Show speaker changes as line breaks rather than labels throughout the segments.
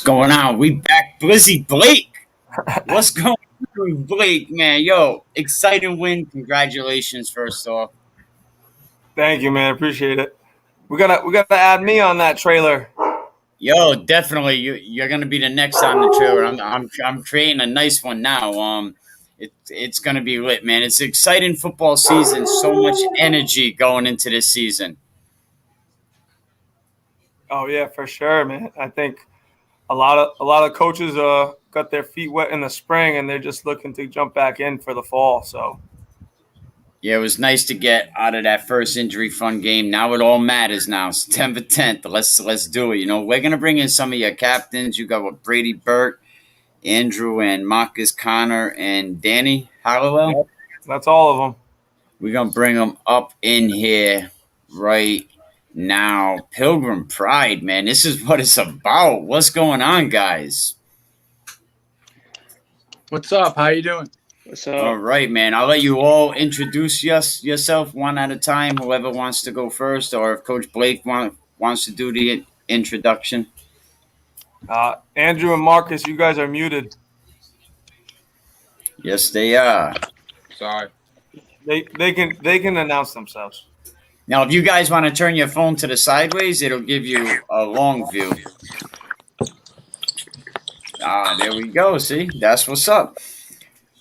going on? We back, Blizzy Blake. What's going on, Blake? Man, yo, exciting win. Congratulations, first off.
Thank you, man. Appreciate it. We gotta add me on that trailer.
Yo, definitely, you're gonna be the next on the trailer. I'm creating a nice one now. It's gonna be lit, man. It's an exciting football season. So much energy going into this season.
Oh yeah, for sure, man. I think a lot of coaches got their feet wet in the spring and they're just looking to jump back in for the fall. So
Yeah, it was nice to get out of that first injury fun game. Now it all matters. Now September 10th. Let's do it. You know, we're gonna bring in some of your captains. You got what, Brady Burke, Andrew and Marcus Connor and Danny Hallowell.
yep, that's all of them.
We're gonna bring them up in here right now. Pilgrim Pride, man. This is what it's about. What's going on, guys?
What's up? How you doing?
What's
All
up?
right, man. I'll let you all introduce yourself one at a time. Whoever wants to go first, or if Coach Blake wants to do the introduction.
Andrew and Marcus, you guys are muted.
Yes, they are.
Sorry.
They can announce themselves.
Now, if you guys want to turn your phone to the sideways, it'll give you a long view. There we go. See, that's what's up.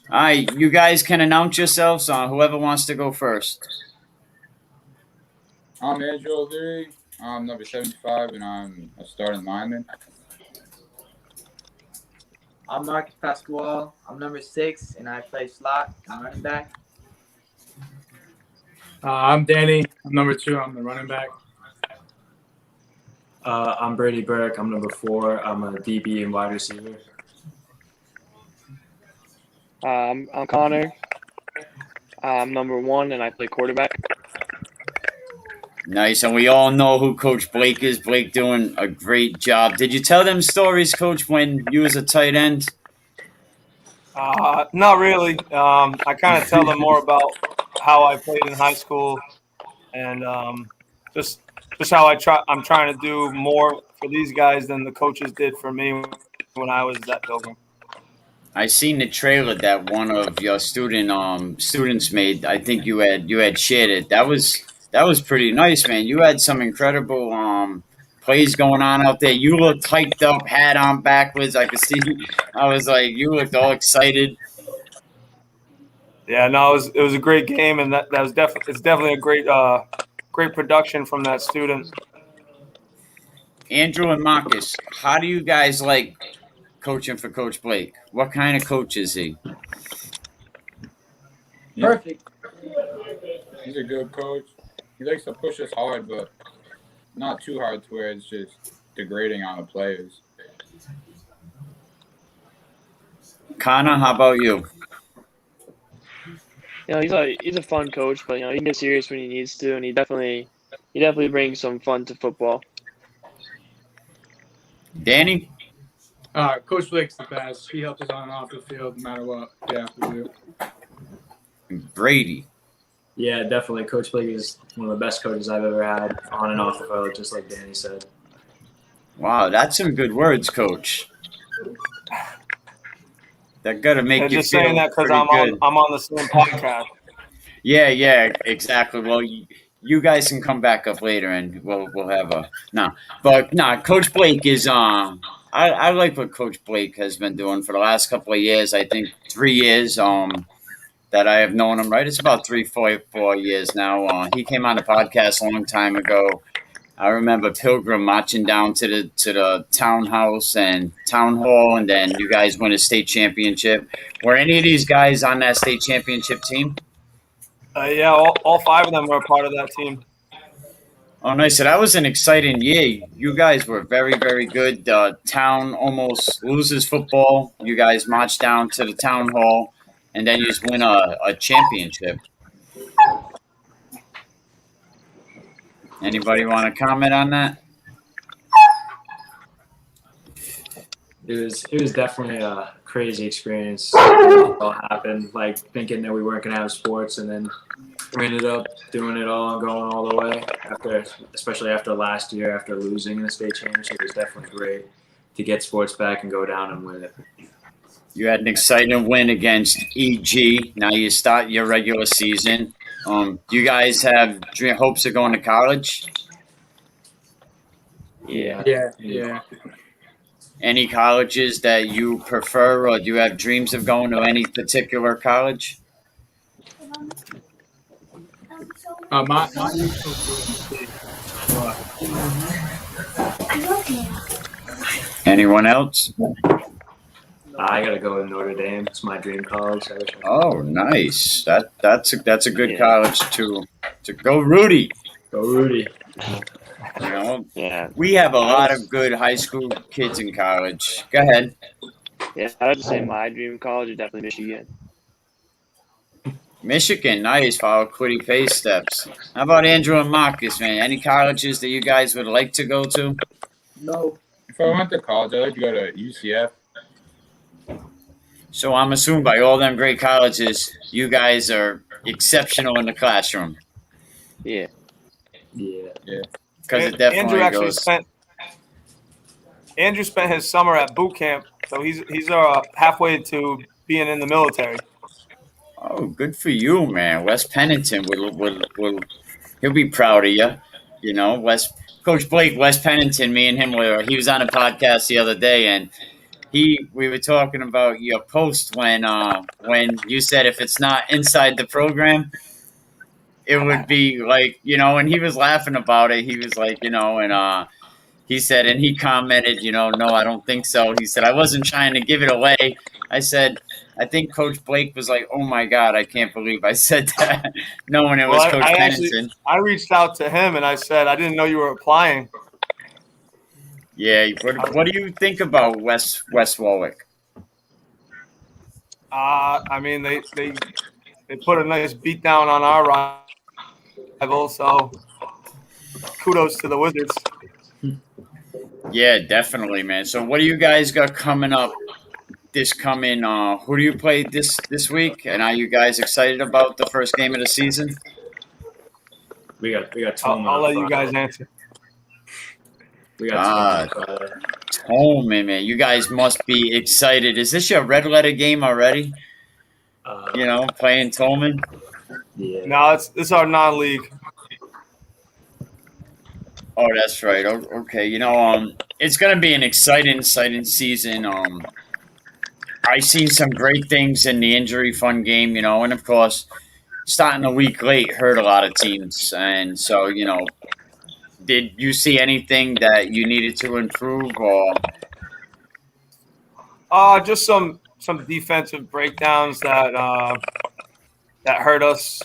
All right, you guys can announce yourselves. Whoever wants to go first.
I'm Andrew O'Leary. I'm number 75, and I'm a starting lineman.
I'm Mark Pasquale. I'm number 6, and I play slot and running back.
I'm Danny. I'm number 2. I'm the running back.
I'm Brady Burke. I'm number 4. I'm a DB and wide receiver.
I'm Connor. I'm number 1, and I play quarterback.
Nice, and we all know who Coach Blake is. Blake doing a great job. Did you tell them stories, Coach, when you was a tight end?
Not really. I kind of tell them more about how I played in high school and just how I'm trying to do more for these guys than the coaches did for me when I was at Pilgrim.
I seen the trailer that one of your students made. I think you had shared it. That was pretty nice, man. You had some incredible plays going on out there. You looked hyped up, hat on backwards. I could see. I was like, you looked all excited.
Yeah, no, it was a great game, and that was definitely a great production from that student.
Andrew and Marcus, how do you guys like coaching for Coach Blake? What kind of coach is he?
Perfect.
He's a good coach. He likes to push us hard, but not too hard to where it's just degrading on the players.
Connor, how about you?
He's a fun coach, but he can get serious when he needs to, and he definitely brings some fun to football.
Danny?
Coach Blake's the best. He helps us on and off the field no matter what we have to do.
Brady.
Yeah, definitely. Coach Blake is one of the best coaches I've ever had on and off the field, just like Danny said.
Wow, that's some good words, Coach. That gotta make
And
you
just
feel
saying that because
pretty good.
I'm on the same podcast.
Yeah, exactly. Well, you guys can come back up later, and we'll have a no. But no, Coach Blake is I like what Coach Blake has been doing for the last couple of years. I think 3 years that I have known him. Right, it's about 4 years now. He came on the podcast a long time ago. I remember Pilgrim marching down to the townhouse and town hall, and then you guys win a state championship. Were any of these guys on that state championship team?
Yeah, all 5 of them were a part of that team.
Oh, nice. So that was an exciting year. You guys were very, very good. Town almost loses football. You guys march down to the town hall, and then you just win a championship. Anybody want to comment on that?
It was definitely a crazy experience. It all happened, like thinking that we weren't gonna have sports, and then we ended up doing it all and going all the way. Especially after last year, after losing in the state championship, it was definitely great get sports back and go down and win it.
You had an exciting win against EG. Now you start your regular season. Do you guys have hopes of going to college?
Yeah.
Yeah.
Any colleges that you prefer, or do you have dreams of going to any particular college?
My
Anyone else?
I gotta go to Notre Dame. It's my dream college. I wish I could.
Oh, nice. That's a good
Yeah.
college to go, Rudy.
Go Rudy.
You know,
Yeah.
we have a lot of good high school kids in college. Go ahead.
Yeah. I would say my dream college is definitely Michigan.
Michigan, nice. Follow Quiddy Pace steps. How about Andrew and Marcus, man? Any colleges that you guys would like to go to?
No.
If I went to college, I'd like to go to UCF.
So I'm assuming by all them great colleges, you guys are exceptional in the classroom.
Yeah.
Yeah.
Because it definitely
Andrew actually
goes.
Andrew spent his summer at boot camp, so he's halfway to being in the military.
Oh, good for you, man. Wes Pennington will he'll be proud of you. You know, Coach Blake, Wes Pennington, me and him he was on a podcast the other day, and we were talking about your post when you said if it's not inside the program, it would be like, you know, and he was laughing about it. He was like, you know, and he said, and he commented, you know, no, I don't think so. He said, I wasn't trying to give it away. I said, I think Coach Blake was like, oh my God, I can't believe I said that, knowing it was
Well,
Coach Pennington.
I reached out to him and I said, I didn't know you were applying.
Yeah, what do you think about West Warwick?
I mean, they put a nice beat down on our rival, so kudos to the Wizards.
Yeah, definitely, man. So what do you guys got coming up this coming who do you play this week? And are you guys excited about the first game of the season?
We got Tolman.
I'll let you guys answer.
We got Tolman.
Tolman, man. You guys must be excited. Is this your red letter game already? You know, playing Tolman?
Yeah.
No, this is our non-league.
Oh, that's right. Okay, you know, it's gonna be an exciting season. I seen some great things in the injury fun game, you know, and of course, starting a week late hurt a lot of teams. And so, you know, did you see anything that you needed to improve, or?
Just some defensive breakdowns that hurt us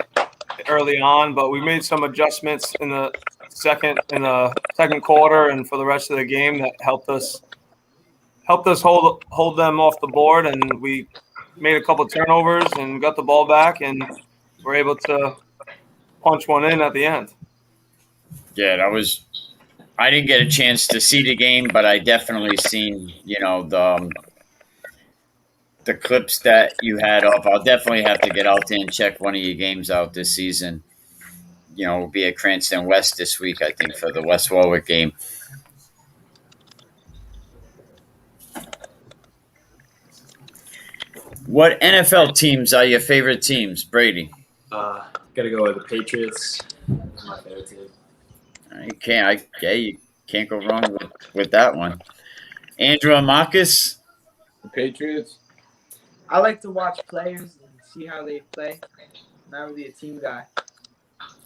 early on, but we made some adjustments in the second quarter and for the rest of the game that helped us hold them off the board, and we made a couple of turnovers and got the ball back and were able to punch one in at the end.
Yeah, I didn't get a chance to see the game, but I definitely seen, you know, the clips that you had up. I'll definitely have to get out there and check one of your games out this season. You know, we'll be at Cranston West this week, I think, for the West Warwick game. What NFL teams are your favorite teams, Brady?
Gotta go with the Patriots. That's my favorite team.
You can't go wrong with that one. Andrew and Marcus?
The Patriots.
I like to watch players and see how they play. Not really a team guy.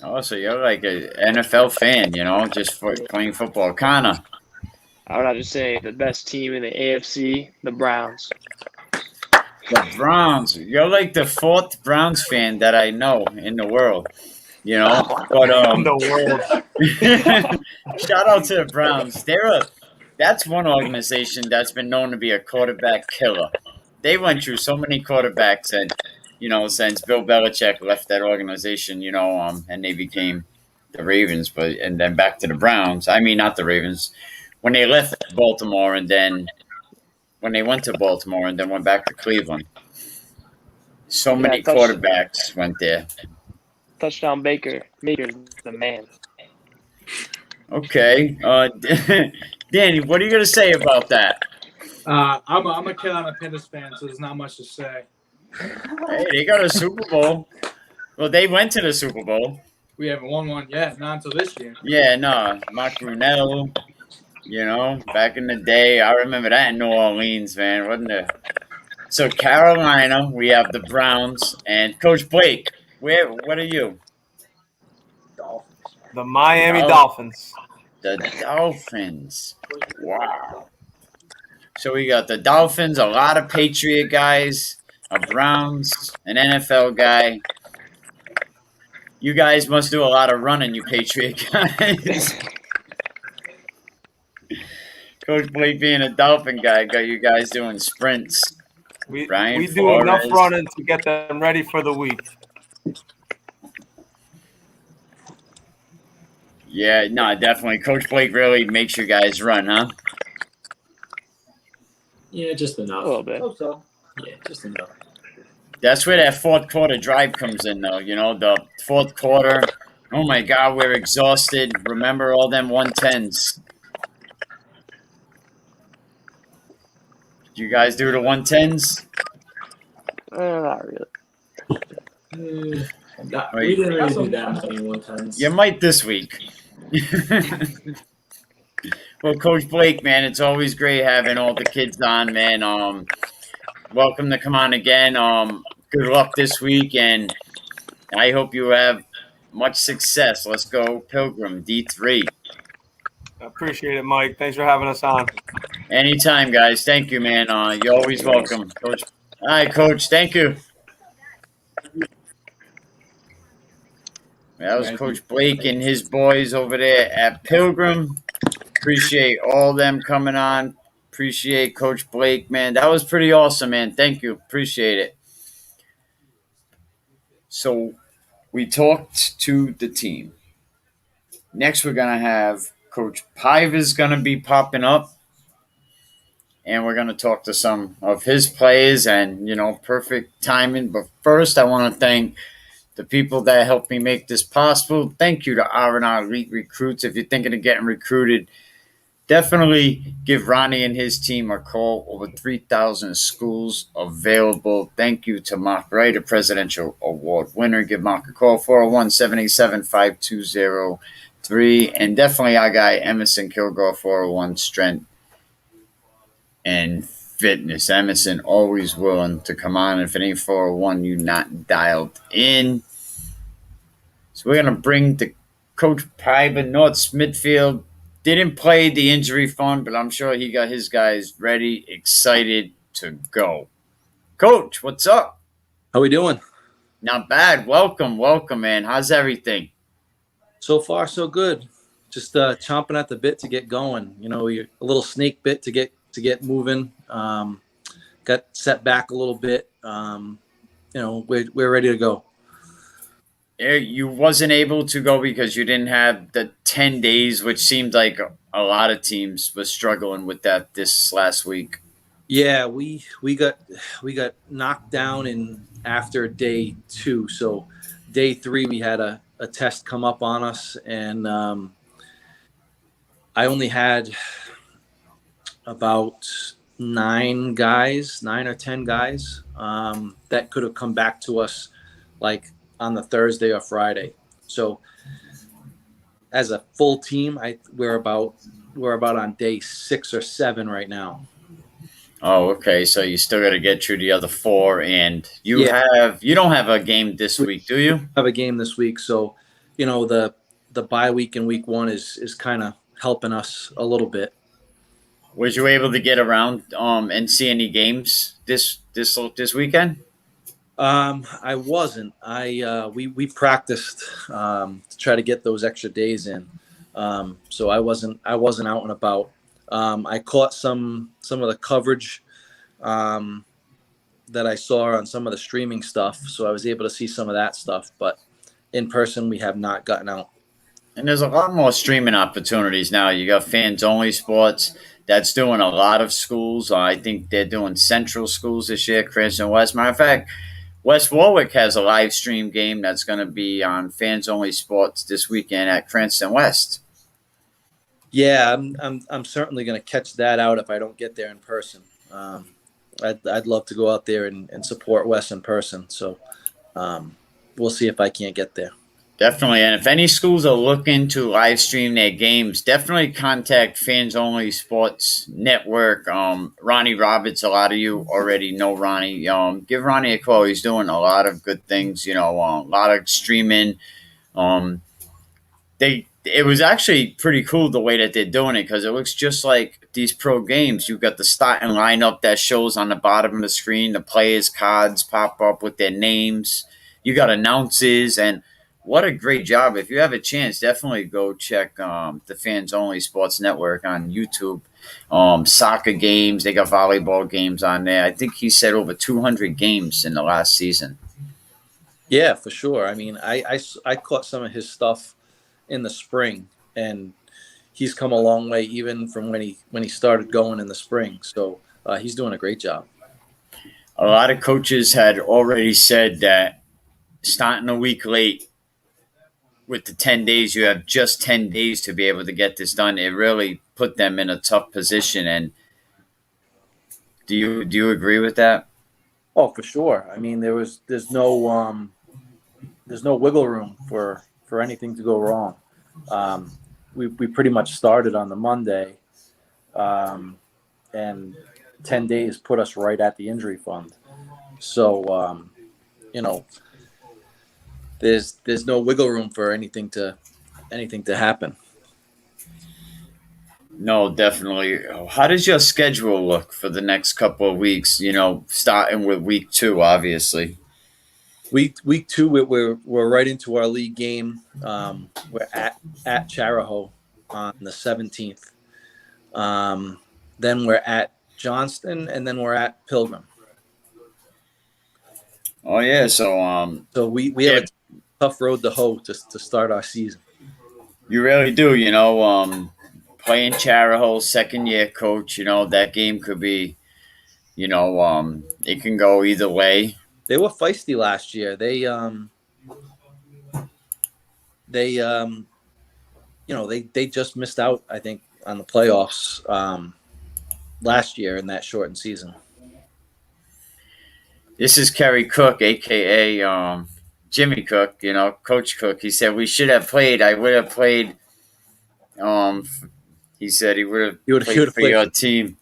Oh, so you're like an NFL fan, you know, just for playing football. Connor?
I would have to say the best team in the AFC, the Browns.
The Browns. You're like the fourth Browns fan that I know in the world, you know. But
The world.
shout out to the Browns. That's one organization that's been known to be a quarterback killer. They went through so many quarterbacks, and you know, since Bill Belichick left that organization, you know, and they became the Ravens, and then back to the Browns. I mean, not the Ravens. When they left Baltimore, and then when they went to Baltimore, and then went back to Cleveland. So many quarterbacks went there.
Touchdown Baker. Baker's the man.
Okay. Danny, what are you going to say about that?
I'm a Carolina Panthers fan, so there's not much to say.
Hey, they got a Super Bowl. Well, they went to the Super Bowl.
We haven't won one yet, not until this year.
Yeah, no, Mark Brunell. Back in the day, I remember that in New Orleans, man, wasn't it? So Carolina, we have the Browns and Coach Blake. What are you?
Dolphins.
The Miami
Oh.
Dolphins.
The Dolphins. Wow. So we got the Dolphins, a lot of Patriot guys, a Browns, an NFL guy. You guys must do a lot of running, you Patriot guys. Coach Blake being a Dolphin guy got you guys doing sprints.
We
Brian
do enough
Flores.
running to get them ready for the week.
Yeah, no, definitely. Coach Blake really makes you guys run, huh?
Yeah, just
A
enough.
little bit.
Hope so.
Yeah, just enough.
That's where that fourth quarter drive comes in, though. The fourth quarter. Oh my God, we're exhausted. Remember all them 110s. You guys do the 110s?
Not really.
We didn't really do that many 110s.
You might this week. Well, Coach Blake, man, it's always great having all the kids on, man. Welcome to come on again. Good luck this week, and I hope you have much success. Let's go, Pilgrim D3.
I appreciate it, Mike. Thanks for having us on.
Anytime, guys. Thank you, man. You're always welcome, Coach. All right, Coach. Thank you. That was Coach Blake and his boys over there at Pilgrim. Appreciate all them coming on. Appreciate Coach Blake, man. That was pretty awesome, man. Thank you. Appreciate it. So we talked to the team. Next, we're going to have Coach Piva's going to be popping up. And we're going to talk to some of his players and, perfect timing. But first, I want to thank the people that helped me make this possible. Thank you to R&R Elite Recruits. If you're thinking of getting recruited, definitely give Ronnie and his team a call. Over 3,000 schools available. Thank you to Mark Wright, a Presidential Award winner. Give Mark a call, 401-787-5203. And definitely our guy, Emerson Kilgore, 401 Strength and Fitness. Emerson always willing to come on. If it ain't 401, you not dialed in. So we're going to bring the Coach Piva, North Smithfield. Didn't play the injury fund, but I'm sure he got his guys ready, excited to go. Coach, what's up?
How we doing?
Not bad. Welcome, man. How's everything?
So far, so good. Just chomping at the bit to get going. You're a little snake bit to get moving. Got set back a little bit. We're ready to go.
You wasn't able to go because you didn't have the 10 days, which seemed like a lot of teams were struggling with that this last week.
Yeah, we got knocked down after day 2. So day 3 we had a test come up on us, and I only had about 9 or 10 guys that could have come back to us like on the Thursday or Friday. So as a full team, we're about on day 6 or 7 right now.
Oh, okay. So you still got to get through the other 4, and you don't have a game this week, do you?
Have a game this week, so the bye week in week 1 is kind of helping us a little bit.
Was you able to get around and see any games this weekend?
I wasn't. We practiced to try to get those extra days in. So I wasn't out and about. I caught some of the coverage that I saw on some of the streaming stuff, so I was able to see some of that stuff. But in person, we have not gotten out.
And there's a lot more streaming opportunities now. You got Fans Only Sports. That's doing a lot of schools. I think they're doing Central schools this year, Cranston West. Matter of fact, West Warwick has a live stream game that's going to be on Fans Only Sports this weekend at Cranston West.
Yeah, I'm certainly going to catch that out if I don't get there in person. I'd love to go out there and support Wes in person. So we'll see if I can't get there.
Definitely. And if any schools are looking to live stream their games, definitely contact Fans Only Sports Network. Ronnie Roberts, a lot of you already know Ronnie. Give Ronnie a call. He's doing a lot of good things, a lot of streaming. It was actually pretty cool the way that they're doing it, because it looks just like these pro games. You've got the starting lineup that shows on the bottom of the screen. The players' cards pop up with their names. You got announcers, and what a great job. If you have a chance, definitely go check the Fans Only Sports Network on YouTube. Soccer games, they got volleyball games on there. I think he said over 200 games in the last season.
Yeah, for sure. I mean, I caught some of his stuff in the spring, and he's come a long way even from when he started going in the spring. So he's doing a great job.
A lot of coaches had already said that starting a week late with the 10 days, you have just 10 days to be able to get this done. It really put them in a tough position. And do you agree with that?
Oh, for sure. I mean, there's no wiggle room for anything to go wrong. We pretty much started on the Monday, and 10 days put us right at the injury fund. So, there's no wiggle room for anything to happen.
No, definitely. How does your schedule look for the next couple of weeks? Starting with week 2, obviously.
Week 2, we're right into our league game. We're at Charahoe on the 17th. Then we're at Johnston, and then we're at Pilgrim.
Oh yeah, so
we have a tough road to hoe to start our season.
You really do, playing Charahoe, second year coach. That game could be, it can go either way.
They were feisty last year. They just missed out, I think, on the playoffs last year in that shortened season.
This is Kerry Cook, a.k.a. Jimmy Cook, Coach Cook. He said we should have played. I would have played. He said he would have played for your team.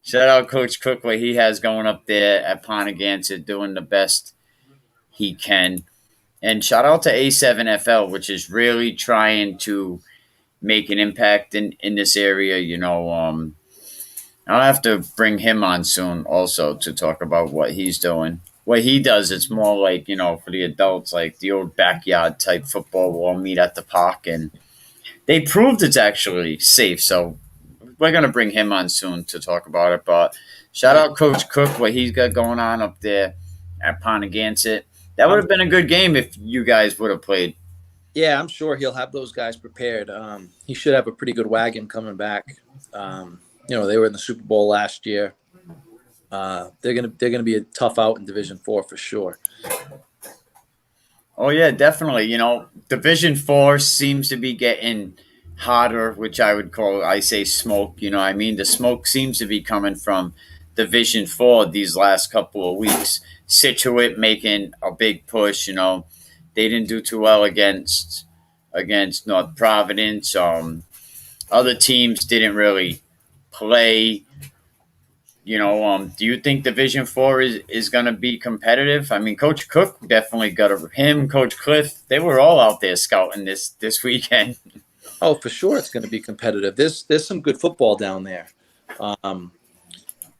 Shout out Coach Cook, what he has going up there at Ponagansett, doing the best he can. And shout out to A7FL, which is really trying to make an impact in this area. I'll have to bring him on soon also to talk about what he's doing. What he does, it's more like, for the adults, like the old backyard type football. We'll all meet at the park, and they proved it's actually safe. So we're going to bring him on soon to talk about it. But shout out Coach Cook, what he's got going on up there at Ponagansett. That would have been a good game if you guys would have played.
Yeah, I'm sure he'll have those guys prepared. He should have a pretty good wagon coming back. They were in the Super Bowl last year. They're gonna be a tough out in Division 4 for sure.
Oh yeah, definitely. Division 4 seems to be getting hotter, which I say smoke. The smoke seems to be coming from Division 4 these last couple of weeks. Situate making a big push. They didn't do too well against North Providence. Other teams didn't really play. Do you think Division 4 is going to be competitive? I mean, Coach Cook definitely got him, Coach Cliff. They were all out there scouting this weekend.
Oh, for sure, it's going to be competitive. There's some good football down there.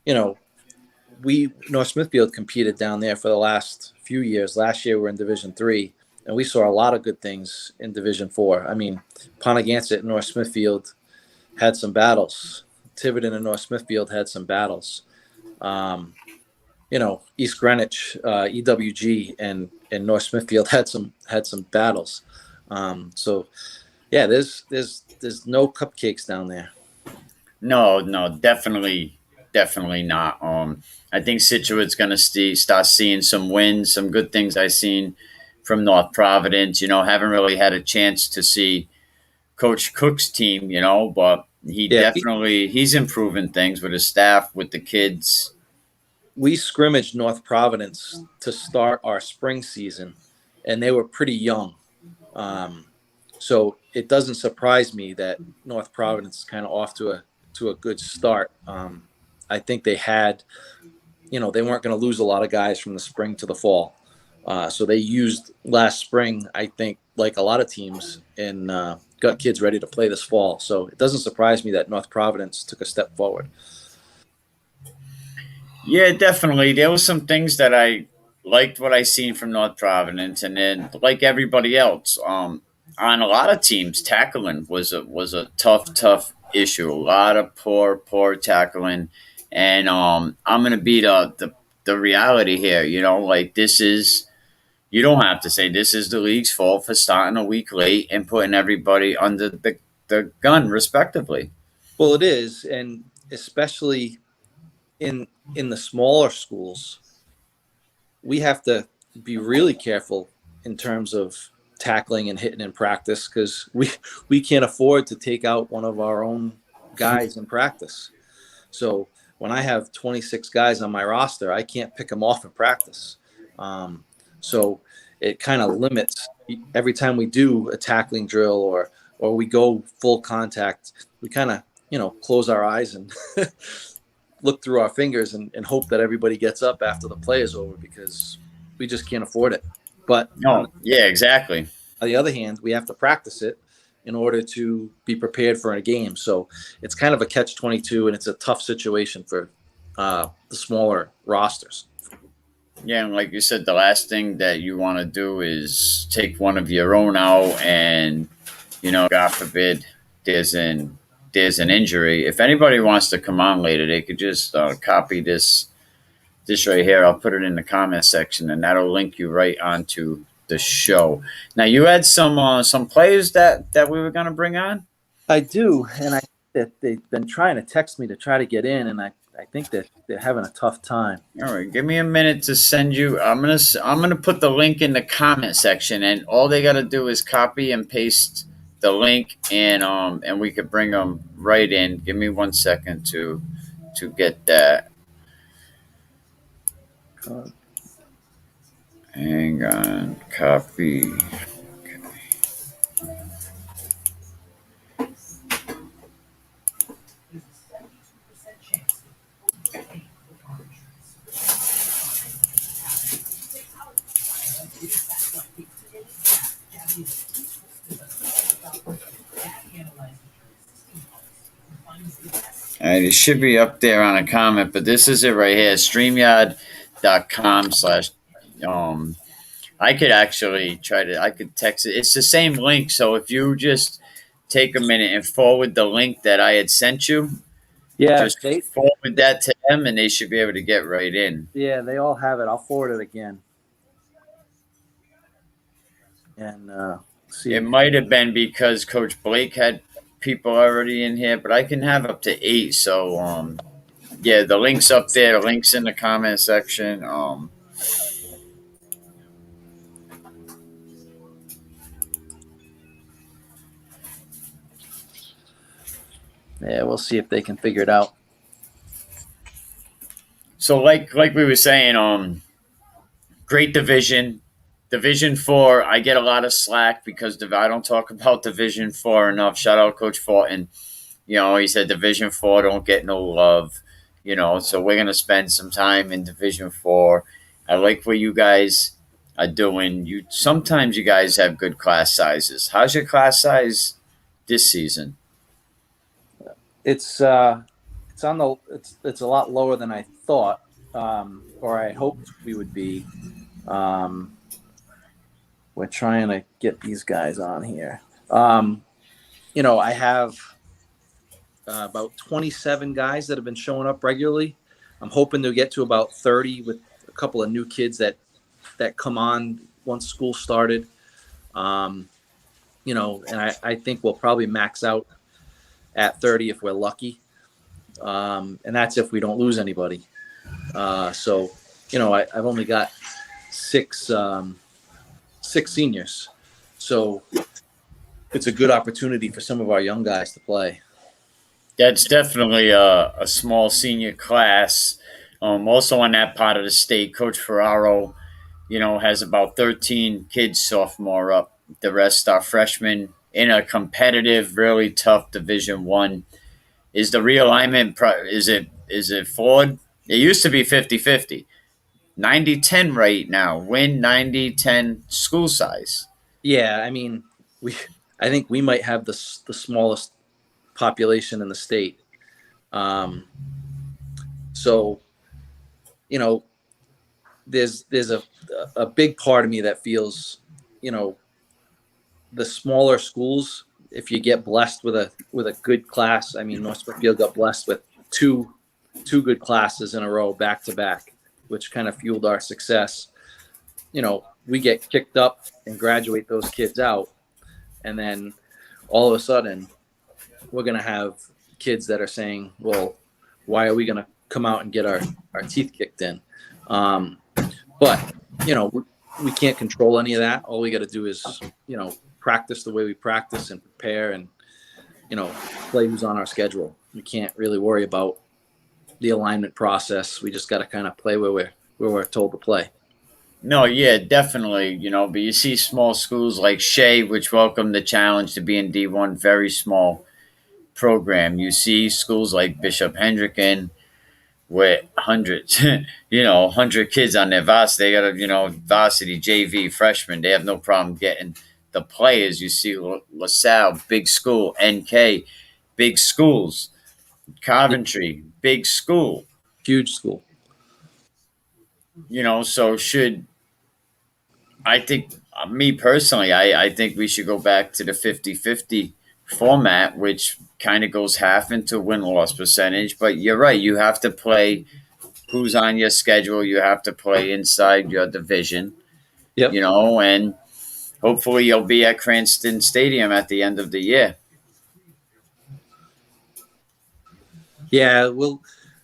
North Smithfield competed down there for the last few years. Last year we were in Division 3, and we saw a lot of good things in Division 4. I mean, Ponagansett and North Smithfield had some battles. Tiverton and North Smithfield had some battles. East Greenwich, EWG, and North Smithfield had some battles. So, yeah, there's no cupcakes down there.
No, definitely not. I think Situate's going to start seeing some wins, some good things I've seen from North Providence. Haven't really had a chance to see Coach Cook's team, but
Yeah,
He's improving things with his staff, with the kids.
we scrimmaged North Providence to start our spring season, and they were pretty young. So it doesn't surprise me that North Providence is kind of off to a good start. I think they had, they weren't going to lose a lot of guys from the spring to the fall. So they used last spring, I think, like a lot of teams, and got kids ready to play this fall. So it doesn't surprise me that North Providence took a step forward.
Yeah, definitely. There was some things that I liked what I seen from North Providence, and then like everybody else, on a lot of teams, tackling was a tough issue. A lot of poor tackling, and I'm gonna be the reality here. Like this is. You don't have to say this is the league's fault for starting a week late and putting everybody under the gun, respectively.
Well, it is, and especially in the smaller schools, we have to be really careful in terms of tackling and hitting in practice, because we can't afford to take out one of our own guys in practice. So when I have 26 guys on my roster, I can't pick them off in practice. So it kind of limits every time we do a tackling drill or we go full contact, we kind of, close our eyes and look through our fingers and hope that everybody gets up after the play is over, because we just can't afford it. But
yeah, exactly.
On the other hand, we have to practice it in order to be prepared for a game. So it's kind of a catch-22, and it's a tough situation for the smaller rosters.
Yeah, and like you said, the last thing that you want to do is take one of your own out, and God forbid, there's an injury. If anybody wants to come on later, they could just copy this right here. I'll put it in the comment section, and that'll link you right onto the show. Now, you had some players that we were going to bring on.
I do, and they've been trying to text me to try to get in, and I think that they're having a tough time.
All right, give me a minute to send you. I'm gonna put the link in the comment section, and all they got to do is copy and paste the link, and we could bring them right in. Give me 1 second to get that. Hang on, copy. All right, it should be up there on a comment, but this is it right here. StreamYard.com/ I could actually I could text it. It's the same link. So if you just take a minute and forward the link that I had sent you, just forward that to them, and they should be able to get right in.
Yeah, they all have it. I'll forward it again. And see.
It might have been because Coach Blake had people already in here, but I can have up to 8. So, yeah, the link's up there. The link's in the comment section.
Yeah, we'll see if they can figure it out.
So, like we were saying, great division. Division 4, I get a lot of slack because I don't talk about Division 4 enough. Shout out Coach Fulton. He said Division 4 don't get no love. So we're going to spend some time in Division 4. I like what you guys are doing. Sometimes you guys have good class sizes. How's your class size this season?
It's a lot lower than I thought, or I hoped we would be. We're trying to get these guys on here. I have about 27 guys that have been showing up regularly. I'm hoping to get to about 30 with a couple of new kids that come on once school started. And I think we'll probably max out at 30 if we're lucky. And that's if we don't lose anybody. So I've only got six seniors. So it's a good opportunity for some of our young guys to play.
That's definitely a small senior class. Also on that part of the state, Coach Ferraro, has about 13 kids sophomore up. The rest are freshmen in a competitive, really tough Division One. Is the realignment? Is it flawed? It used to be 50-50. 90-10 right now. Win 90-10 school size.
Yeah, I mean, I think we might have the smallest population in the state. So, there's a big part of me that feels, the smaller schools, if you get blessed with a good class. I mean, North Smithfield got blessed with two good classes in a row back to back, which kind of fueled our success. We get kicked up and graduate those kids out, and then all of a sudden we're going to have kids that are saying, well, why are we going to come out and get our teeth kicked in? But we can't control any of that. All we got to do is practice the way we practice and prepare, and play who's on our schedule. We can't really worry about the alignment process. We just got to kind of play where we're told to play.
No, yeah, definitely. But you see small schools like Shea, which welcome the challenge to be in D1, very small program. You see schools like Bishop Hendricken with hundreds, 100 kids on their varsity. They got a, varsity JV freshmen. They have no problem getting the players. You see LaSalle, big school, NK, big schools, Coventry, big school.
Huge school.
So I think, me personally, I think we should go back to the 50-50 format, which kind of goes half into win-loss percentage. But you're right. You have to play who's on your schedule. You have to play inside your division.
Yep.
And hopefully you'll be at Cranston Stadium at the end of the year.
Yeah, well,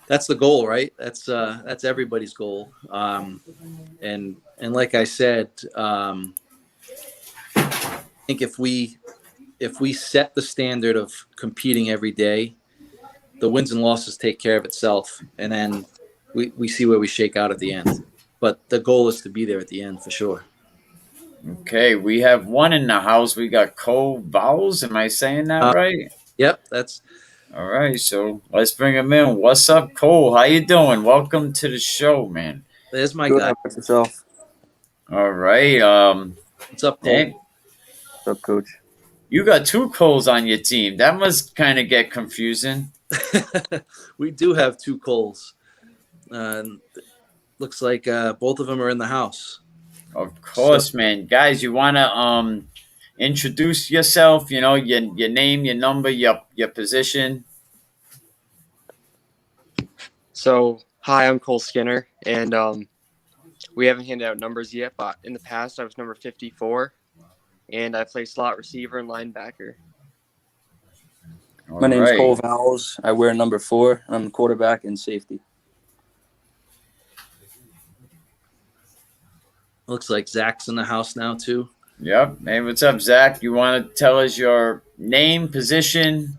that's the goal, right? That's everybody's goal. And like I said, I think if we set the standard of competing every day, the wins and losses take care of itself, and then we see where we shake out at the end. But the goal is to be there at the end for sure.
Okay, we have one in the house. We got COLDWELL. Am I saying that right?
Yep, that's
all right. So let's bring him in. What's up, Cole? How you doing? Welcome to the show, man.
there's my
Good,
guy.
how about yourself?
All right.
What's up, Cole?
Hey,
What's up, Coach?
you got two Coles on your team. That must kind of get confusing.
We do have two Coles. Looks like both of them are in the house.
Of course, man. Guys, you want to introduce yourself? Your name, your number, your position.
So, hi, I'm Cole Skinner, and we haven't handed out numbers yet, but in the past, I was number 54, and I play slot receiver and linebacker.
My name's Cole Vowles. I wear number 4. I'm the quarterback and safety.
Looks like Zach's in the house now, too.
Yep. Hey, what's up, Zach? You want to tell us your name, position,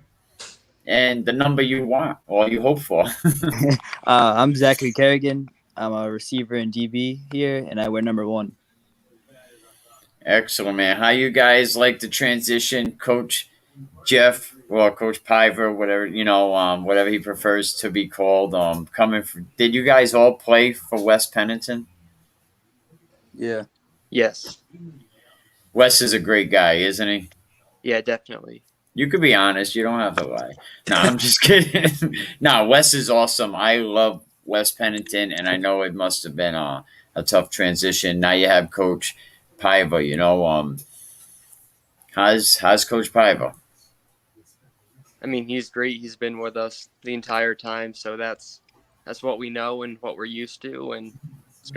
and the number you want or you hope for?
I'm Zachary Kerrigan. I'm a receiver in DB here, and I wear number 1.
Excellent, man. How you guys like the transition, Coach Jeff or Coach Piver, whatever whatever he prefers to be called? Did you guys all play for West Pennington?
Yeah.
Yes.
Wes is a great guy, isn't he?
Yeah, definitely.
You could be honest. You don't have to lie. No, I'm just kidding. No, Wes is awesome. I love West Pennington, and I know it must have been a tough transition. Now you have Coach Piver. How's Coach Piver?
I mean, he's great. He's been with us the entire time, so that's what we know and what we're used to, and it's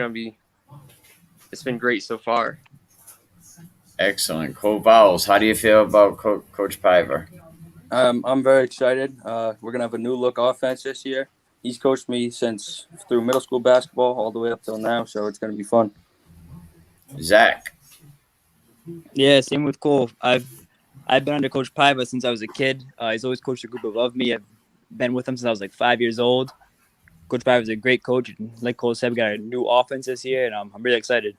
been great so far.
Excellent. COLDWELL. How do you feel about Coach Piver?
I'm very excited. We're going to have a new look offense this year. He's coached me through middle school basketball all the way up till now, so it's going to be fun.
Zach.
Yeah, same with Cole. I've been under Coach Piva since I was a kid. He's always coached a group above me. I've been with him since I was like 5 years old. Coach Private is a great coach. And like Cole said, we got a new offense this year, and I'm really excited.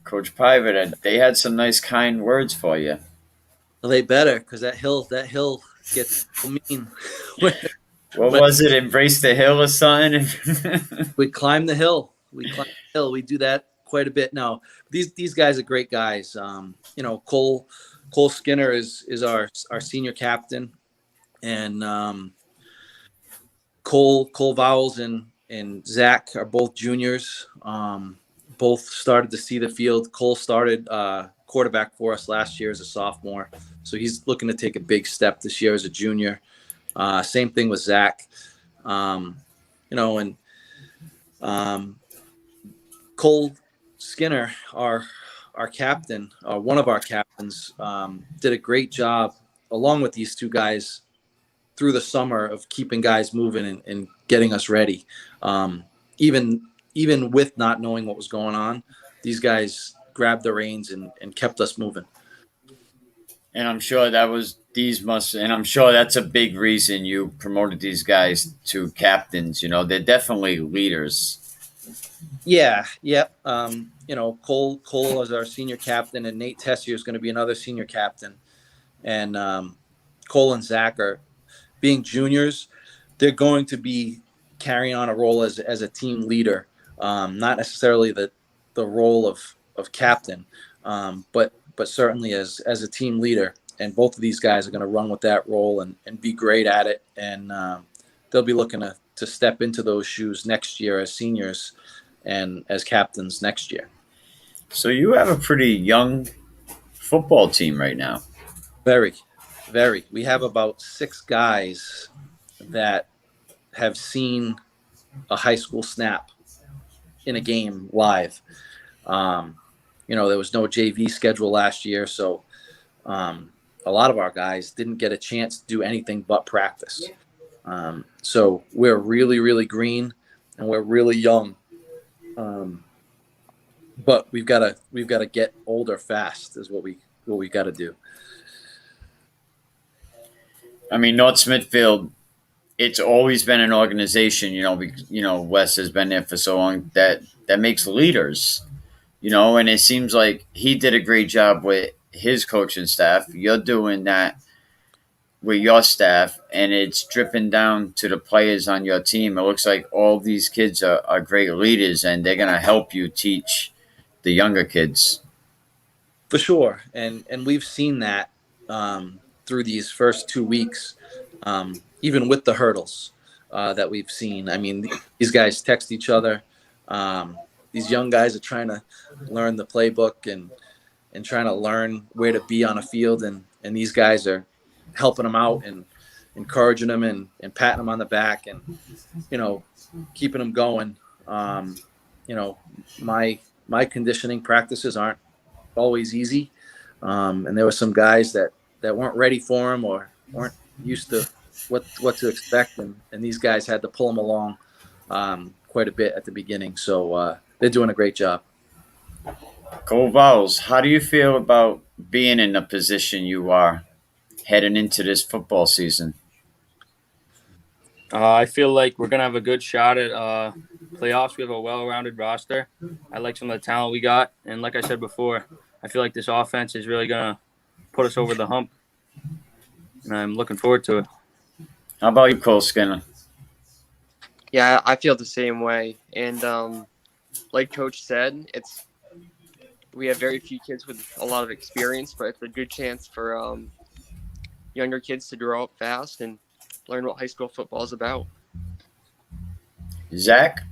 Coach Private, they had some nice, kind words for you.
Well, they better, because that hill gets mean.
What was it? Embrace the hill or something?
We climb the hill. We do that quite a bit now. These guys are great guys. Cole Skinner is our senior captain, and Cole Vowles and Zach are both juniors. Both started to see the field. Cole started quarterback for us last year as a sophomore, so he's looking to take a big step this year as a junior. Same thing with Zach. Cole Skinner, our captain, one of our captains, did a great job along with these two guys through the summer of keeping guys moving and getting us ready. Even with not knowing what was going on, these guys grabbed the reins and kept us moving.
And I'm sure I'm sure that's a big reason you promoted these guys to captains. They're definitely leaders.
Yeah. Cole is our senior captain, and Nate Tessier is going to be another senior captain. And Cole and Zach are being juniors. They're going to be carrying on a role as a team leader, not necessarily the role of captain, but certainly as a team leader. And both of these guys are going to run with that role and be great at it. And they'll be looking to step into those shoes next year as seniors and as captains next year.
So you have a pretty young football team right now.
Very, very. We have about 6 guys that have seen a high school snap in a game live. There was no JV schedule last year, so a lot of our guys didn't get a chance to do anything but practice. So we're really, really green, and we're really young. But we've got to get older fast is what we got to do.
I mean, North Smithfield, it's always been an organization. Wes has been there for so long that makes leaders. And it seems like he did a great job with his coaching staff. You're doing that with your staff, and it's dripping down to the players on your team. It looks like all these kids are great leaders, and they're going to help you teach the younger kids.
For sure. And we've seen that through these first 2 weeks, even with the hurdles that we've seen. I mean, these guys text each other. These young guys are trying to learn the playbook and trying to learn where to be on a field. And these guys are helping them out and encouraging them and patting them on the back and, keeping them going. My conditioning practices aren't always easy. And there were some guys that weren't ready for them or weren't used to what to expect. And these guys had to pull them along quite a bit at the beginning. So they're doing a great job.
Cole Vowles, how do you feel about being in the position you are heading into this football season?
I feel like we're going to have a good shot at playoffs. We have a well-rounded roster. I like some of the talent we got. And like I said before, I feel like this offense is really going to put us over the hump. And I'm looking forward to it.
How about you, Cole Skinner?
Yeah, I feel the same way. And like Coach said, we have very few kids with a lot of experience, but it's a good chance for younger kids to grow up fast and learn what high school football is about.
Zach?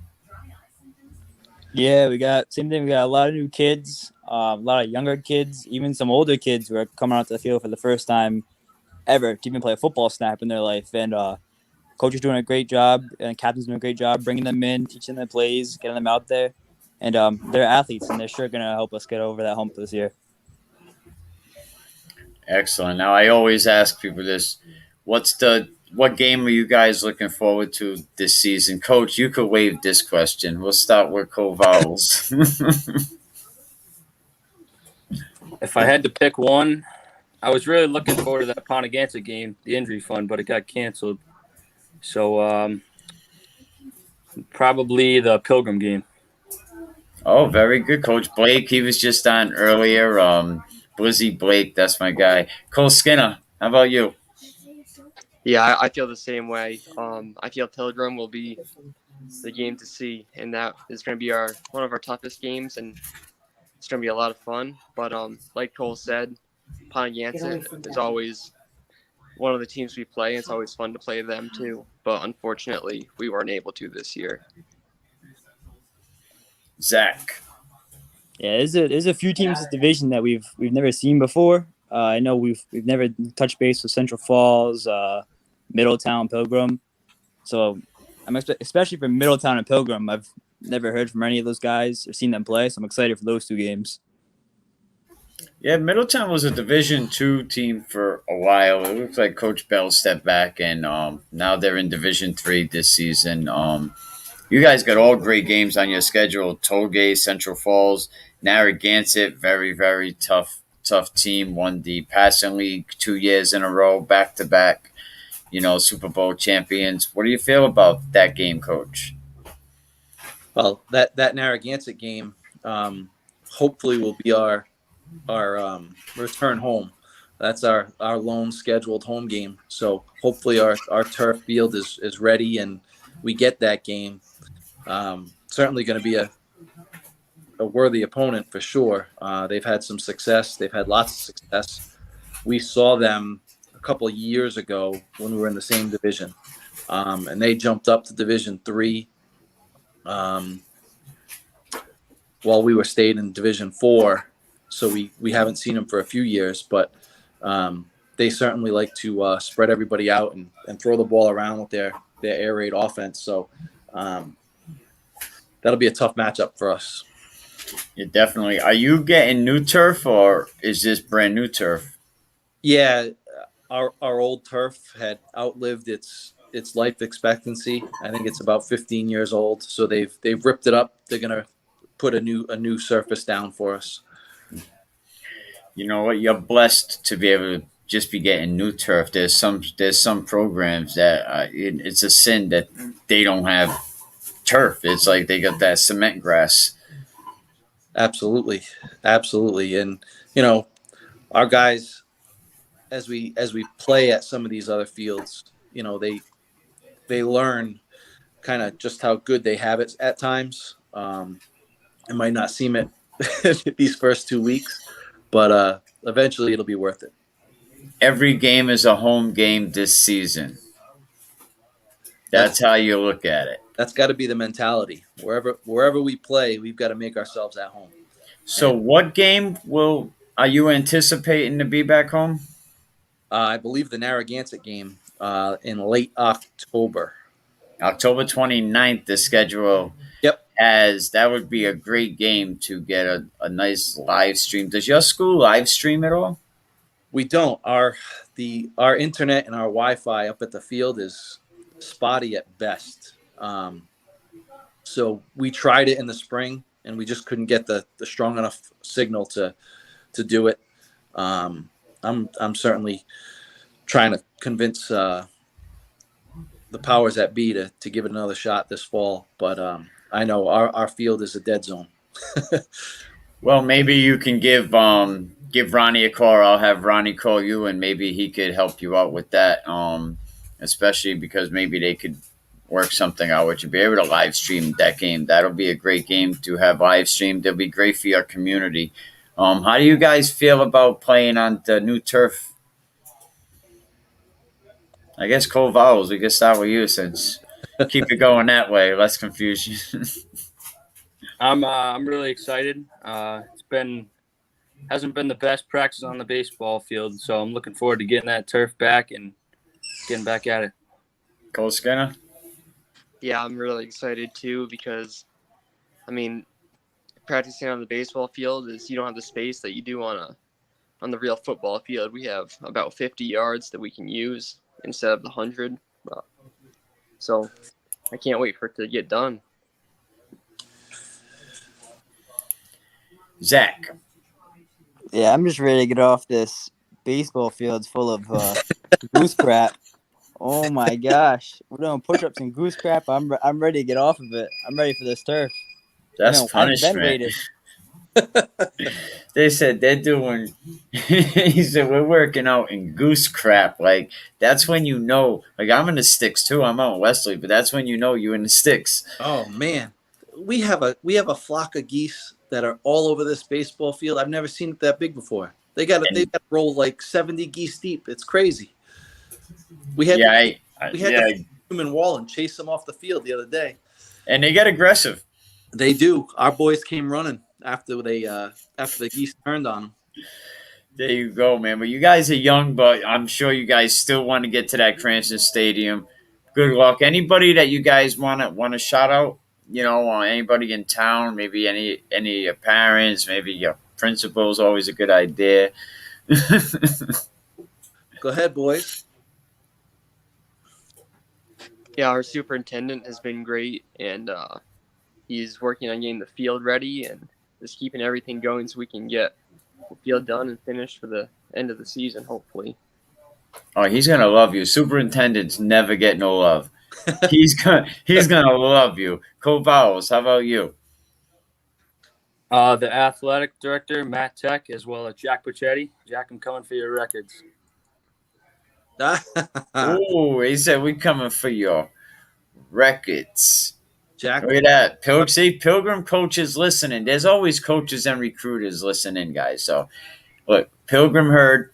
Yeah, we got same thing. We got a lot of new kids, a lot of younger kids, even some older kids who are coming out to the field for the first time ever to even play a football snap in their life. And coach is doing a great job, and captain's doing a great job bringing them in, teaching them plays, getting them out there. And they're athletes, and they're sure going to help us get over that hump this year.
Excellent. Now, I always ask people this. What game are you guys looking forward to this season? Coach, you could waive this question. We'll start with Cole Vowles.
If I had to pick one, I was really looking forward to that Ponteganza game, the injury fund, but it got canceled. So probably the Pilgrim game.
Oh, very good, Coach Blake. He was just on earlier. Blizzy Blake, that's my guy. Cole Skinner, how about you?
Yeah, I feel the same way. I feel Pilgrim will be the game to see, and that is going to be our one of our toughest games, and it's going to be a lot of fun. But like Cole said, Pontiac is always one of the teams we play. It's always fun to play them too. But unfortunately, we weren't able to this year.
Zach.
Yeah, there's a few teams in this division that we've never seen before. I know we've never touched base with Central Falls, Middletown, Pilgrim. So I'm especially for Middletown and Pilgrim. I've never heard from any of those guys or seen them play, so I'm excited for those two games.
Yeah, Middletown was a Division II team for a while. It looks like Coach Bell stepped back, and now they're in Division III this season. You guys got all great games on your schedule. Tollgate, Central Falls, Narragansett, very, very tough team. Won the passing league 2 years in a row, back to back. Super Bowl champions. What do you feel about that game, Coach?
Well, that Narragansett game hopefully will be our return home. That's our lone scheduled home game. So hopefully our turf field is ready and we get that game. Certainly going to be a worthy opponent for sure. They've had some success. They've had lots of success. We saw them a couple of years ago when we were in the same division, and they jumped up to Division III while we were stayed in Division IV. So we haven't seen them for a few years, but they certainly like to spread everybody out and throw the ball around with their air raid offense. So that'll be a tough matchup for us.
Yeah, definitely. Are you getting new turf or is this brand new turf?
Yeah, our old turf had outlived its life expectancy. I think it's about 15 years old. So they've ripped it up. They're gonna put a new surface down for us.
You know what? You're blessed to be able to just be getting new turf. There's some programs that it's a sin that they don't have turf. It's like they got that cement grass.
Absolutely, and our guys, as we play at some of these other fields, they learn kind of just how good they have it at times. It might not seem it these first 2 weeks, but eventually it'll be worth it.
Every game is a home game this season. That's how you look at it.
That's got to be the mentality. Wherever we play, we've got to make ourselves at home.
So, what game are you anticipating to be back home?
I believe the Narragansett game in late October.
October 29th, the schedule.
Yep.
That would be a great game to get a nice live stream. Does your school live stream at all?
We don't. Our internet and our Wi-Fi up at the field is spotty at best. So we tried it in the spring and we just couldn't get the strong enough signal to do it. I'm certainly trying to convince the powers that be to give it another shot this fall, but I know our field is a dead zone.
Well, maybe you can give Ronnie a call. I'll have Ronnie call you, and maybe he could help you out with that. Especially because maybe they could work something out, which you'd be able to live stream that game. That'll be a great game to have live streamed. It'll be great for your community. How do you guys feel about playing on the new turf? I guess COLDWELL, we can start with you since keep it going that way. Less confusion.
I'm really excited. Hasn't been the best practice on the baseball field, so I'm looking forward to getting that turf back and getting back at it.
Cole Skinner?
Yeah, I'm really excited too because, practicing on the baseball field is you don't have the space that you do on the real football field. We have about 50 yards that we can use instead of the 100. So I can't wait for it to get done.
Zach?
Yeah, I'm just ready to get off this baseball field full of goose crap. Oh my gosh, we're doing push-ups and goose crap. I'm ready to get off of it. I'm ready for this turf.
That's
I've been
punishment.
weighted.
They said they're doing. He said we're working out in goose crap. Like that's when you know. Like I'm in the sticks too. I'm out in Wesley, but that's when you know you're in the sticks.
Oh man, we have a flock of geese that are all over this baseball field. I've never seen it that big before. They got to roll like 70 geese deep. It's crazy. We had
Yeah,
to find them in wall and chase them off the field the other day.
and they get aggressive.
They do. Our boys came running after the geese turned on them.
There you go, man. But you guys are young, but I'm sure you guys still want to get to that Cranston Stadium. Good luck. Anybody that you guys want to shout out? You know, anybody in town? Maybe any of your parents? Maybe your principal's always a good idea.
Go ahead, boys.
Yeah, our superintendent has been great, and he's working on getting the field ready and just keeping everything going so we can get the field done and finished for the end of the season, hopefully.
Oh, he's gonna love you. Superintendents never get no love. He's gonna love you. Cole Vowels, how about you?
The athletic director, Matt Tech, as well as Jack Puccetti. Jack, I'm coming for your records.
Oh, he said we coming for your records.
Jack,
look at that. See, Pilgrim coaches listening. There's always coaches and recruiters listening, guys. So, look, Pilgrim heard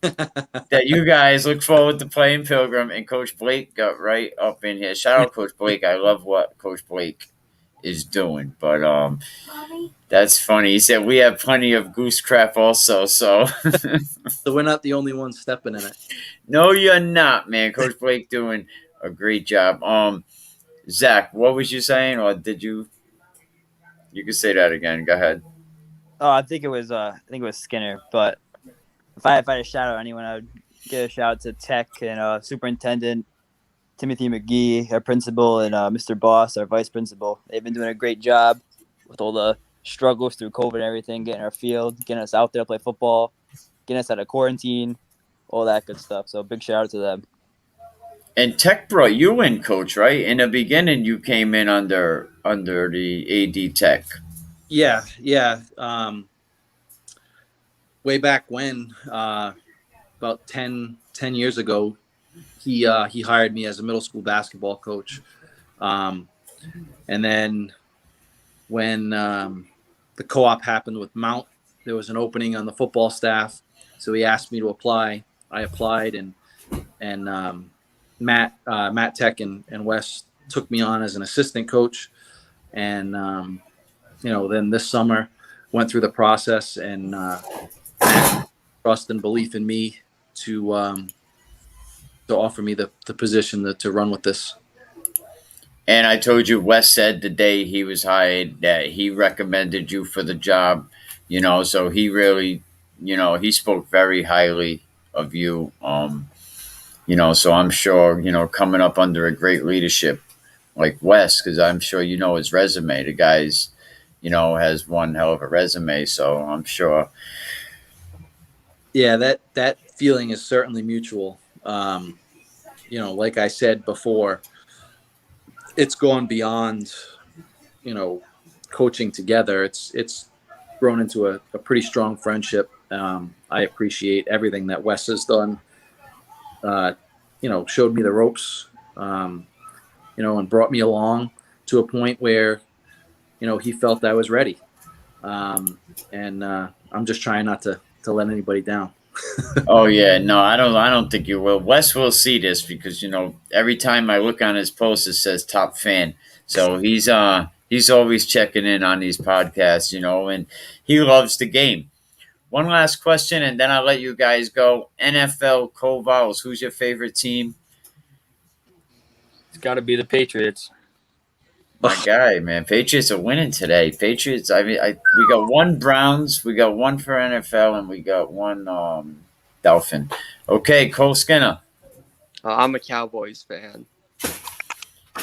that you guys look forward to playing Pilgrim, and Coach Blake got right up in here. Shout out, Coach Blake. I love what Coach Blake is doing. But that's funny. He said we have plenty of goose crap also. So
we're not the only ones stepping in it.
No, you're not, man. Coach Blake doing a great job. Zach, what was you saying, or did you? You can say that again. Go ahead.
Oh, I think it was Skinner. But if I had to shout out anyone, I would give a shout out to Tech and Superintendent Timothy McGee, our principal, and Mr. Boss, our vice principal. They've been doing a great job with all the struggles through COVID and everything, getting our field, getting us out there to play football, getting us out of quarantine, all that good stuff. So big shout out to them.
And Tech brought you in, Coach, right? In the beginning, you came in under the AD Tech.
Yeah. Way back when, about 10 years ago, he hired me as a middle school basketball coach. And then when the co-op happened with Mount, there was an opening on the football staff. So he asked me to apply. I applied, and Matt Tech and Wes took me on as an assistant coach. And, then this summer went through the process and trust and belief in me to offer me the position to run with this.
And I told you, Wes said the day he was hired that he recommended you for the job, so he really, he spoke very highly of you. So I'm sure, coming up under a great leadership like Wes, because I'm sure his resume. The guy's, has one hell of a resume, so I'm sure.
Yeah, that feeling is certainly mutual. Like I said before, it's gone beyond, coaching together. It's grown into a pretty strong friendship. I appreciate everything that Wes has done. Showed me the ropes, and brought me along to a point where, he felt I was ready. I'm just trying not to let anybody down.
Oh yeah, no, I don't think you will. Wes will see this because every time I look on his post, it says top fan. So he's always checking in on these podcasts, and he loves the game. One last question, and then I'll let you guys go. NFL Cole Vowels, who's your favorite team?
It's got to be the Patriots.
My guy, man. Patriots are winning today. Patriots, we got one Browns, we got one for NFL, and we got one Dolphin. Okay, Cole Skinner.
I'm a Cowboys fan.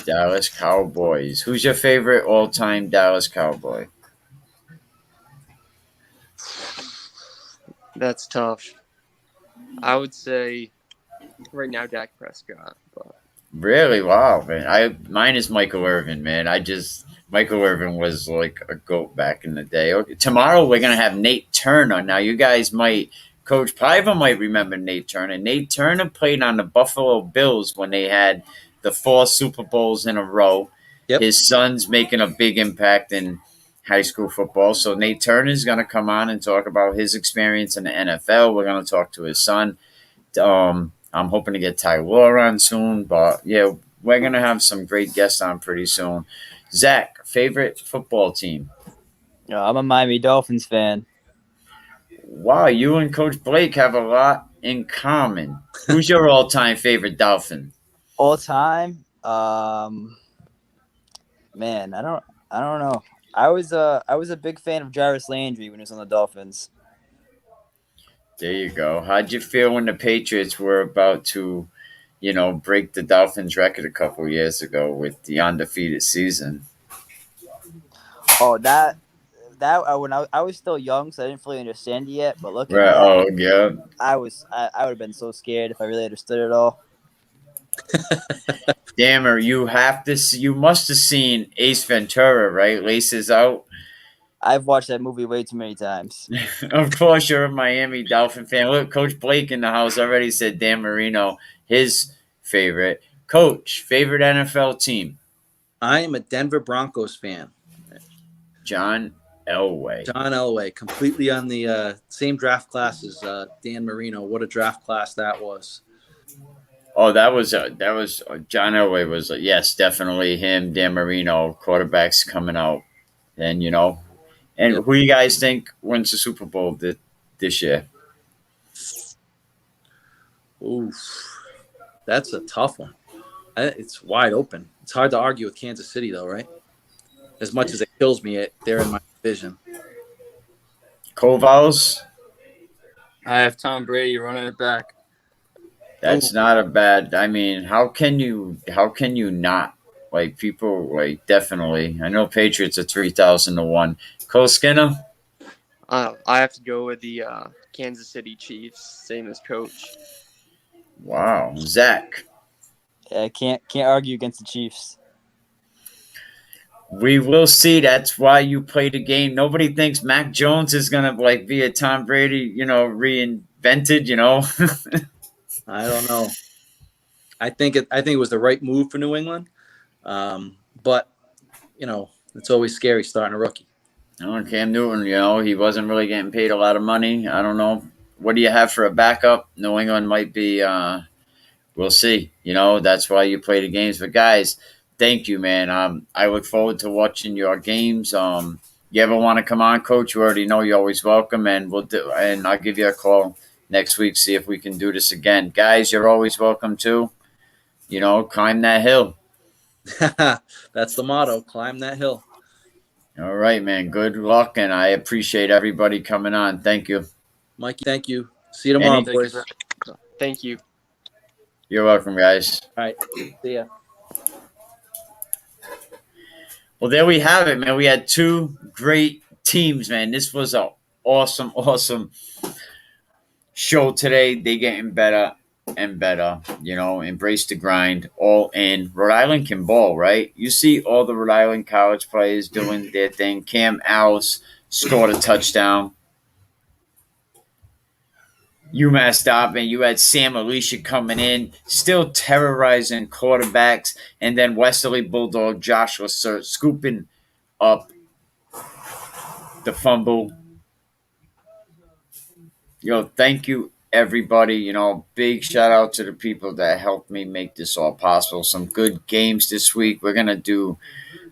Dallas Cowboys. Who's your favorite all-time Dallas Cowboy?
That's tough. I would say right now Dak Prescott. But
Really? Wow, man. Mine is Michael Irvin, man. Michael Irvin was like a goat back in the day. Okay, tomorrow we're gonna have Nate Turner. Now you guys Coach Piva might remember Nate Turner. Nate Turner played on the Buffalo Bills when they had the 4 Super Bowls in a row.
Yep.
His son's making a big impact in high school football. So Nate Turner is gonna come on and talk about his experience in the NFL. We're gonna talk to his son. I'm hoping to get Tyler on soon, but yeah, we're gonna have some great guests on pretty soon. Zach, favorite football team?
I'm a Miami Dolphins fan.
Wow, you and Coach Blake have a lot in common. Who's your all-time favorite Dolphin?
All time, man, I don't know. I was a big fan of Jarvis Landry when he was on the Dolphins.
There you go. How'd you feel when the Patriots were about to, break the Dolphins record a couple years ago with the undefeated season?
Oh, that when I was still young, so I didn't fully understand it yet. But looking
Right.
back,
Oh, yeah.
I would have been so scared if I really understood it all.
Dammer, you must have seen Ace Ventura, right? Laces Out.
I've watched that movie way too many times.
Of course, you're a Miami Dolphin fan. Look, Coach Blake in the house already said Dan Marino, his favorite. Coach, favorite NFL team?
I am a Denver Broncos fan.
John Elway.
John Elway, completely on the same draft class as Dan Marino. What a draft class that was.
Oh, that was John Elway was yes, definitely him. Dan Marino, quarterbacks coming out, and and who you guys think wins the Super Bowl this year?
Oof, that's a tough one. It's wide open. It's hard to argue with Kansas City, though, right? As much as it kills me, they're in my division.
Kovals?
I have Tom Brady running it back.
That's not a bad. I mean, how can you not? Like, people, like, definitely. I know Patriots are 3,000 to 1. Cole Skinner?
I have to go with the Kansas City Chiefs, same as Coach.
Wow. Zach?
Yeah, I can't argue against the Chiefs.
We will see. That's why you play the game. Nobody thinks Mac Jones is gonna be a Tom Brady, reinvented.
I don't know. I think it was the right move for New England, but it's always scary starting a rookie.
Oh, Cam Newton, he wasn't really getting paid a lot of money. I don't know. What do you have for a backup? New England might be. We'll see. That's why you play the games. But guys, thank you, man. I look forward to watching your games. You ever want to come on, Coach? You already know you're always welcome, and I'll give you a call next week, see if we can do this again. Guys, you're always welcome too. Climb that hill.
That's the motto. Climb that hill.
All right, man. Good luck, and I appreciate everybody coming on. Thank you.
Mikey, thank you. See you tomorrow, boys.
Thank you.
You're welcome, guys.
All right. See ya.
Well, there we have it, man. We had 2 great teams, man. This was an awesome show today. They getting better and better. Embrace the grind. All in. Rhode Island can ball, right? You see all the Rhode Island college players doing their thing. Cam Allis scored a touchdown. UMass Dobbin, you had Sam Alicia coming in, still terrorizing quarterbacks, and then Westerly Bulldog Joshua scooping up the fumble. Thank you, everybody. Big shout out to the people that helped me make this all possible. Some good games this week. We're gonna do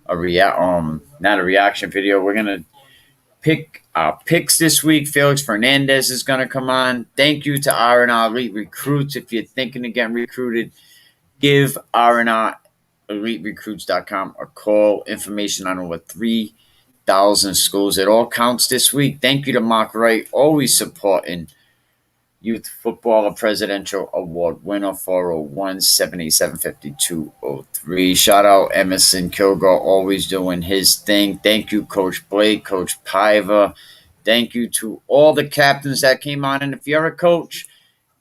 not a reaction video. We're gonna pick picks this week. Felix Fernandez is going to come on. Thank you to R&R Elite Recruits. If you're thinking of getting recruited, give R&R EliteRecruits.com a call. Information on over 3,000 schools. It all counts this week. Thank you to Mark Wright, always supporting Youth Footballer Presidential Award winner, 401-787-5203. Shout out Emerson Kilgore, always doing his thing. Thank you, Coach Blake, Coach Piva. Thank you to all the captains that came on. And if you're a coach,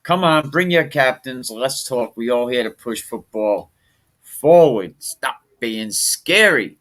Come on, bring your captains. Let's talk. We all here to push football forward. Stop being scary.